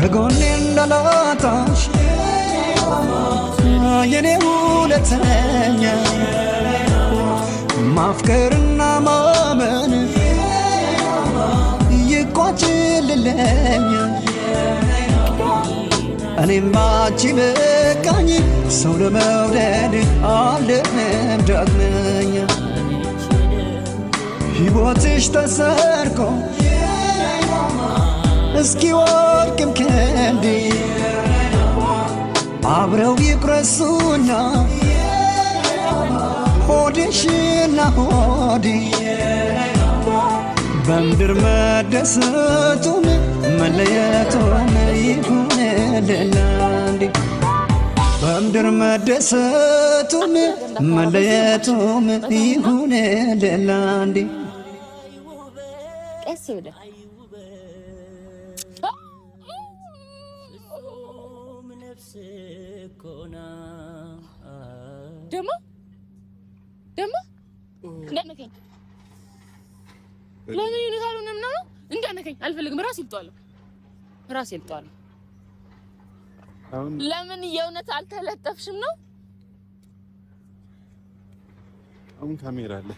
ከጎኔ እንዳላጣሽ የኔ ሁለተኛ ማፍቀርና ማመን ይቋጭልልኝ እኔም ባንቺ በቃኝ ሰው ለመውደድ አልደግምም ዳግመኛ ሕይወትሽ ተሰርቆ እስኪ ወርቅም ከንዴ አብረው ይቅረሱና ሆድሽና ሆዴ በምድር መደሰቱም መለየቱም ይሁንልን አንዴ በምድር መደሰቱም መለየቱም ይሁንልን አንዴ ቀስ ብለህ ደሞ እንዳነከኝ ለምን ይነካሉ ነው እንዳነከኝ አልፈልግም ራስ ይልጣለሁ ለምን የእውነት አልተለጠፍሽም ነው አሁን ካሜራ አለ